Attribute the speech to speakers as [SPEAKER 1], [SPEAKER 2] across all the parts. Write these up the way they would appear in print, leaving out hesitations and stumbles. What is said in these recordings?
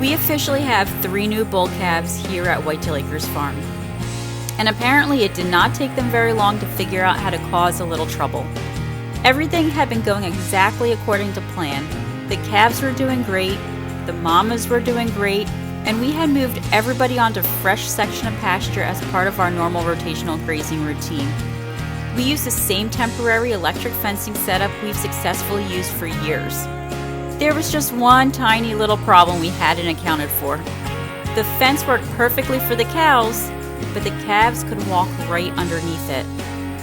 [SPEAKER 1] We officially have 3 new bull calves here at Whitetail Acres Farm. And apparently it did not take them very long to figure out how to cause a little trouble. Everything had been going exactly according to plan. The calves were doing great, the mamas were doing great, and we had moved everybody onto a fresh section of pasture as part of our normal rotational grazing routine. We used the same temporary electric fencing setup we've successfully used for years. There was just one tiny little problem we hadn't accounted for. The fence worked perfectly for the cows, but the calves could walk right underneath it.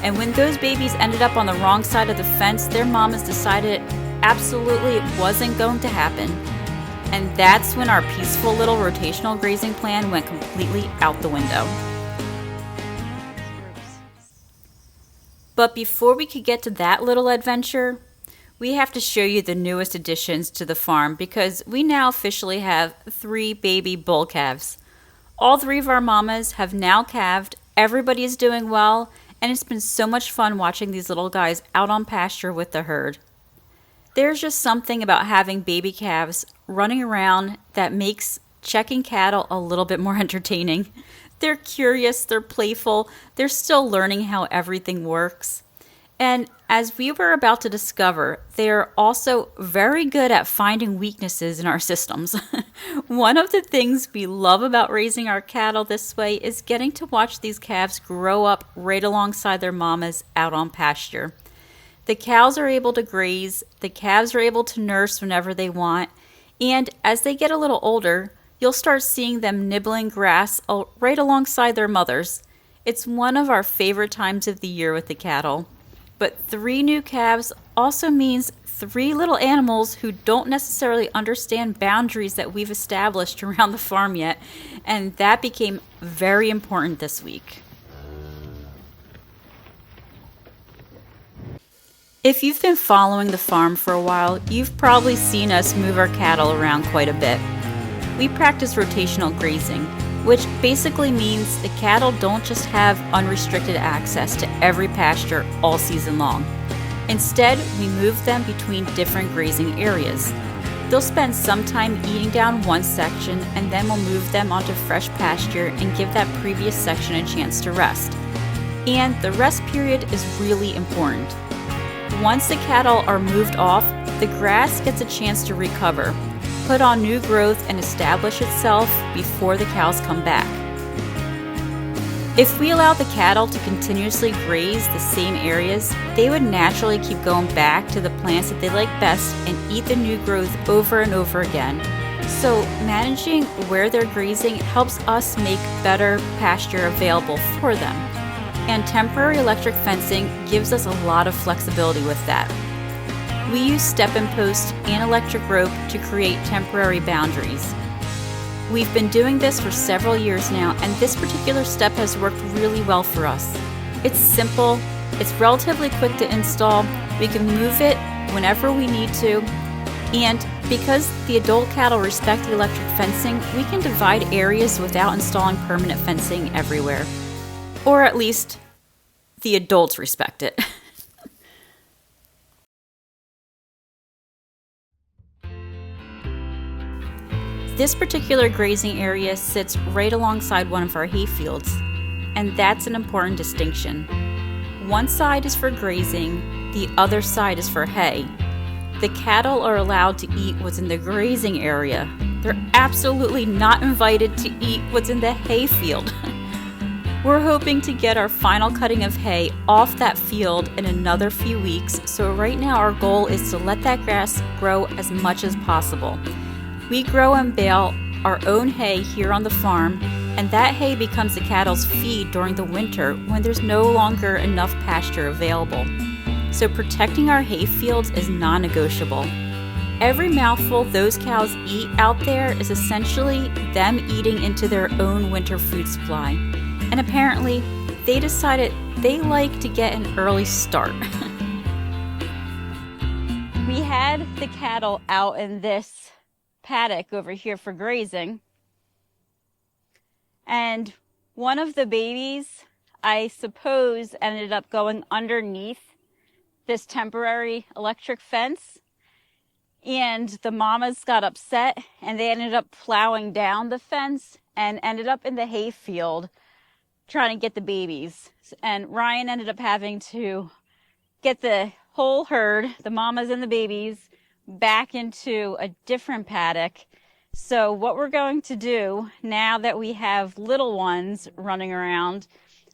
[SPEAKER 1] And when those babies ended up on the wrong side of the fence, their mamas decided absolutely it wasn't going to happen. And that's when our peaceful little rotational grazing plan went completely out the window. But before we could get to that little adventure, we have to show you the newest additions to the farm because we now officially have 3 baby bull calves. All 3 of our mamas have now calved, everybody is doing well, and it's been so much fun watching these little guys out on pasture with the herd. There's just something about having baby calves running around that makes checking cattle a little bit more entertaining. They're curious, they're playful, they're still learning how everything works. And as we were about to discover, they are also very good at finding weaknesses in our systems. One of the things we love about raising our cattle this way is getting to watch these calves grow up right alongside their mamas out on pasture. The cows are able to graze, the calves are able to nurse whenever they want, and as they get a little older, you'll start seeing them nibbling grass right alongside their mothers. It's one of our favorite times of the year with the cattle. But 3 new calves also means 3 little animals who don't necessarily understand boundaries that we've established around the farm yet, and that became very important this week. If you've been following the farm for a while, you've probably seen us move our cattle around quite a bit. We practice rotational grazing, which basically means the cattle don't just have unrestricted access to every pasture all season long. Instead, we move them between different grazing areas. They'll spend some time eating down one section, and then we'll move them onto fresh pasture and give that previous section a chance to rest. And the rest period is really important. Once the cattle are moved off, the grass gets a chance to recover, put on new growth, and establish itself before the cows come back. If we allowed the cattle to continuously graze the same areas, they would naturally keep going back to the plants that they like best and eat the new growth over and over again. So managing where they're grazing helps us make better pasture available for them. And temporary electric fencing gives us a lot of flexibility with that. We use step-in post and electric rope to create temporary boundaries. We've been doing this for several years now, and this particular step has worked really well for us. It's simple, it's relatively quick to install, we can move it whenever we need to, and because the adult cattle respect the electric fencing, we can divide areas without installing permanent fencing everywhere. Or at least, the adults respect it. This particular grazing area sits right alongside one of our hay fields, and that's an important distinction. One side is for grazing, the other side is for hay. The cattle are allowed to eat what's in the grazing area. They're absolutely not invited to eat what's in the hay field. We're hoping to get our final cutting of hay off that field in another few weeks, so right now our goal is to let that grass grow as much as possible. We grow and bale our own hay here on the farm, and that hay becomes the cattle's feed during the winter when there's no longer enough pasture available. So protecting our hay fields is non-negotiable. Every mouthful those cows eat out there is essentially them eating into their own winter food supply. And apparently, they decided they like to get an early start. We had the cattle out in this paddock over here for grazing, and one of the babies, I suppose, ended up going underneath this temporary electric fence, and the mamas got upset and they ended up plowing down the fence and ended up in the hay field trying to get the babies. And Ryan ended up having to get the whole herd, the mamas and the babies, back into a different paddock. So what we're going to do now that we have little ones running around,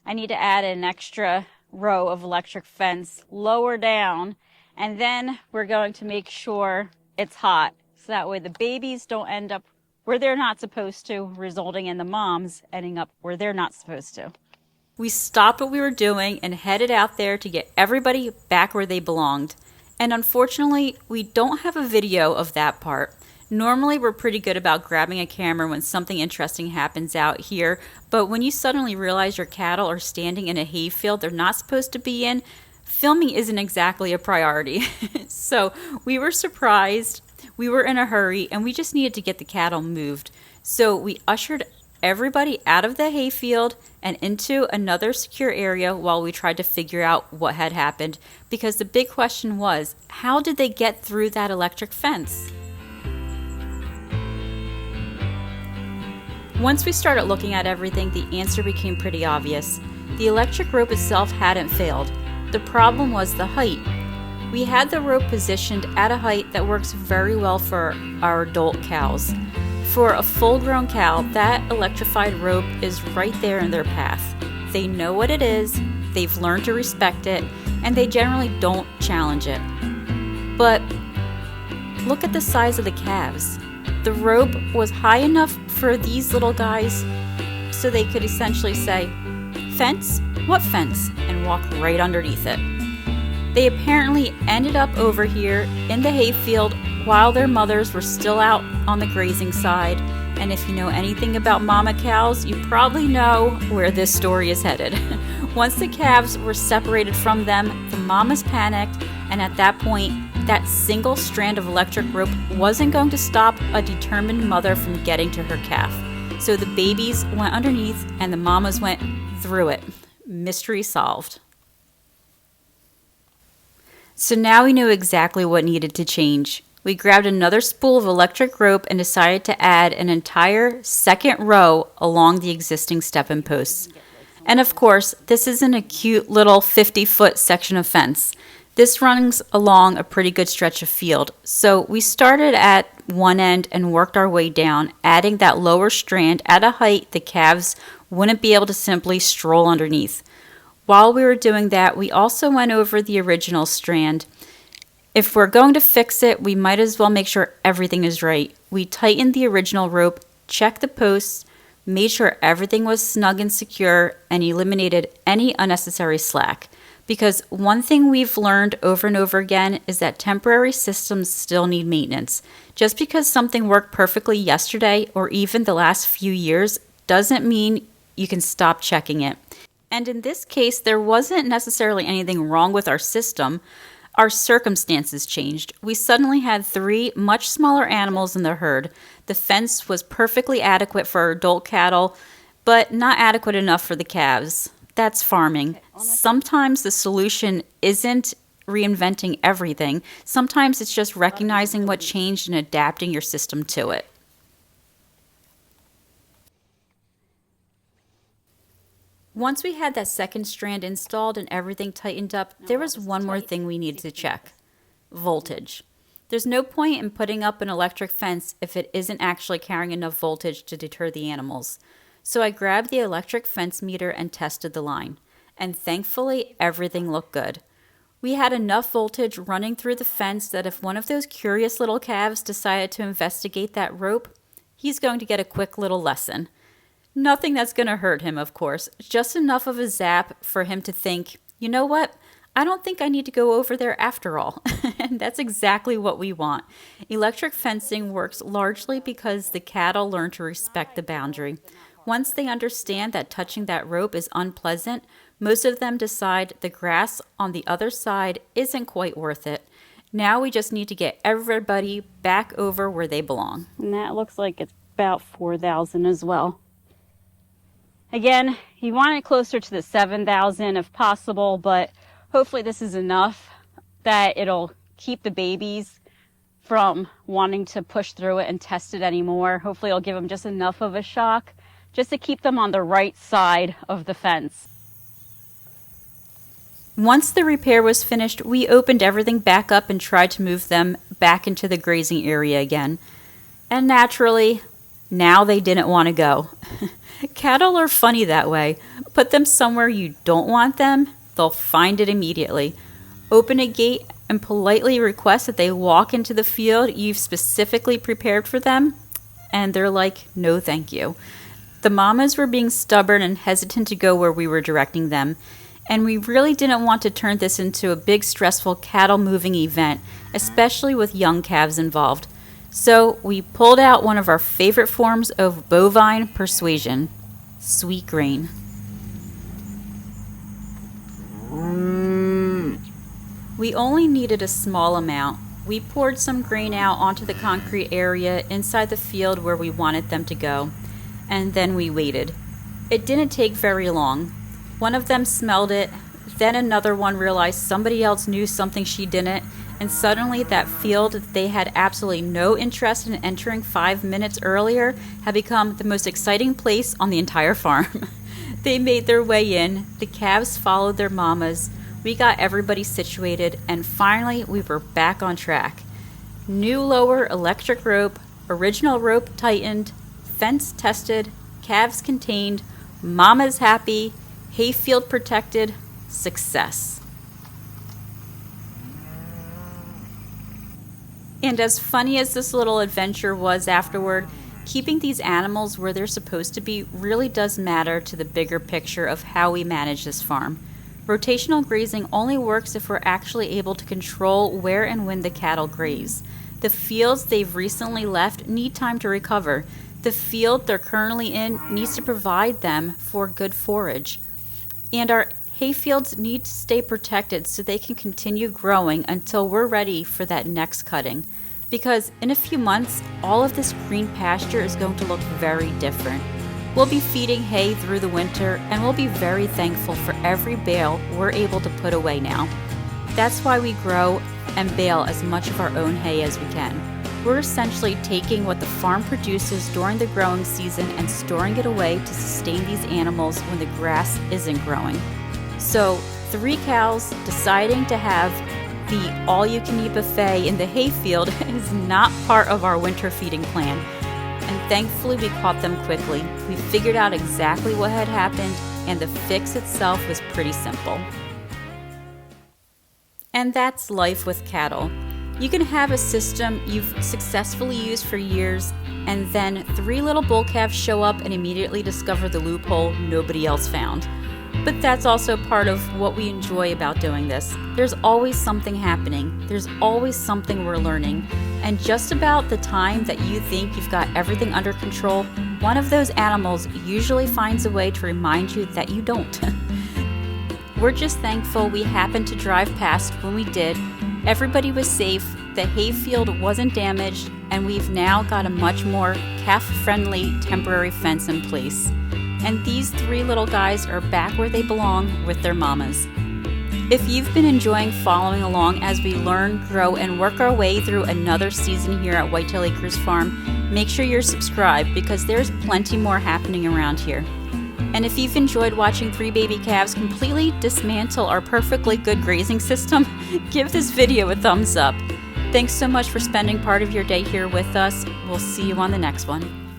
[SPEAKER 1] I need to add an extra row of electric fence lower down, and then we're going to make sure it's hot so that way the babies don't end up where they're not supposed to, resulting in the moms ending up where they're not supposed to. We stopped what we were doing and headed out there to get everybody back where they belonged. And unfortunately, we don't have a video of that part. Normally, we're pretty good about grabbing a camera when something interesting happens out here, but when you suddenly realize your cattle are standing in a hayfield they're not supposed to be in, filming isn't exactly a priority. So we were surprised, we were in a hurry, and we just needed to get the cattle moved. So we ushered everybody out of the hayfield and into another secure area while we tried to figure out what had happened, because the big question was, how did they get through that electric fence? Once we started looking at everything, the answer became pretty obvious. The electric rope itself hadn't failed. The problem was the height. We had the rope positioned at a height that works very well for our adult cows. For a full-grown cow, that electrified rope is right there in their path. They know what it is, they've learned to respect it, and they generally don't challenge it. But look at the size of the calves. The rope was high enough for these little guys so they could essentially say, "Fence? What fence?" and walk right underneath it. They apparently ended up over here in the hayfield while their mothers were still out on the grazing side. And if you know anything about mama cows, you probably know where this story is headed. Once the calves were separated from them, the mamas panicked, and at that point, that single strand of electric rope wasn't going to stop a determined mother from getting to her calf. So the babies went underneath and the mamas went through it. Mystery solved. So now we knew exactly what needed to change. We grabbed another spool of electric rope and decided to add an entire second row along the existing step-in posts. And of course, this isn't a cute little 50-foot section of fence. This runs along a pretty good stretch of field. So we started at one end and worked our way down, adding that lower strand at a height the calves wouldn't be able to simply stroll underneath. While we were doing that, we also went over the original strand. If we're going to fix it, we might as well make sure everything is right. We tightened the original rope, checked the posts, made sure everything was snug and secure, and eliminated any unnecessary slack. Because one thing we've learned over and over again is that temporary systems still need maintenance. Just because something worked perfectly yesterday or even the last few years doesn't mean you can stop checking it. And in this case, there wasn't necessarily anything wrong with our system. Our circumstances changed. We suddenly had 3 much smaller animals in the herd. The fence was perfectly adequate for our adult cattle, but not adequate enough for the calves. That's farming. Sometimes the solution isn't reinventing everything. Sometimes it's just recognizing what changed and adapting your system to it. Once we had that second strand installed and everything tightened up, there was one more thing we needed to check: voltage. There's no point in putting up an electric fence if it isn't actually carrying enough voltage to deter the animals. So I grabbed the electric fence meter and tested the line, and thankfully everything looked good. We had enough voltage running through the fence that if one of those curious little calves decided to investigate that rope, he's going to get a quick little lesson. Nothing that's going to hurt him, of course, just enough of a zap for him to think, you know what, I don't think I need to go over there after all. And that's exactly what we want. Electric fencing works largely because the cattle learn to respect the boundary. Once they understand that touching that rope is unpleasant, most of them decide the grass on the other side isn't quite worth it. Now we just need to get everybody back over where they belong. And that looks like it's about 4,000 as well. Again, you want it closer to the 7,000 if possible, but hopefully this is enough that it'll keep the babies from wanting to push through it and test it anymore. Hopefully it'll give them just enough of a shock just to keep them on the right side of the fence. Once the repair was finished, we opened everything back up and tried to move them back into the grazing area again. And naturally, now they didn't want to go. Cattle are funny that way. Put them somewhere you don't want them, they'll find it immediately. Open a gate and politely request that they walk into the field you've specifically prepared for them, and they're like, no thank you. The mamas were being stubborn and hesitant to go where we were directing them, and we really didn't want to turn this into a big stressful cattle moving event, especially with young calves involved. So we pulled out one of our favorite forms of bovine persuasion, sweet grain. We only needed a small amount. We poured some grain out onto the concrete area inside the field where we wanted them to go, and then we waited. It didn't take very long. One of them smelled it, then another one realized somebody else knew something she didn't, and suddenly that field they had absolutely no interest in entering 5 minutes earlier had become the most exciting place on the entire farm. They made their way in, the calves followed their mamas, we got everybody situated, and finally we were back on track. New lower electric rope, original rope tightened, fence tested, calves contained, mamas happy, hayfield protected, success. And as funny as this little adventure was afterward, keeping these animals where they're supposed to be really does matter to the bigger picture of how we manage this farm. Rotational grazing only works if we're actually able to control where and when the cattle graze. The fields they've recently left need time to recover. The field they're currently in needs to provide them for good forage. And our hayfields need to stay protected so they can continue growing until we're ready for that next cutting. Because in a few months, all of this green pasture is going to look very different. We'll be feeding hay through the winter, and we'll be very thankful for every bale we're able to put away now. That's why we grow and bale as much of our own hay as we can. We're essentially taking what the farm produces during the growing season and storing it away to sustain these animals when the grass isn't growing. So, 3 cows deciding to have the all-you-can-eat buffet in the hayfield is not part of our winter feeding plan. And thankfully we caught them quickly. We figured out exactly what had happened, and the fix itself was pretty simple. And that's life with cattle. You can have a system you've successfully used for years, and then 3 little bull calves show up and immediately discover the loophole nobody else found. But that's also part of what we enjoy about doing this. There's always something happening. There's always something we're learning. And just about the time that you think you've got everything under control, one of those animals usually finds a way to remind you that you don't. We're just thankful we happened to drive past when we did. Everybody was safe, the hayfield wasn't damaged, and we've now got a much more calf-friendly temporary fence in place. And these 3 little guys are back where they belong with their mamas. If you've been enjoying following along as we learn, grow, and work our way through another season here at Whitetail Acres Farm, make sure you're subscribed because there's plenty more happening around here. And if you've enjoyed watching 3 baby calves completely dismantle our perfectly good grazing system, give this video a thumbs up. Thanks so much for spending part of your day here with us. We'll see you on the next one.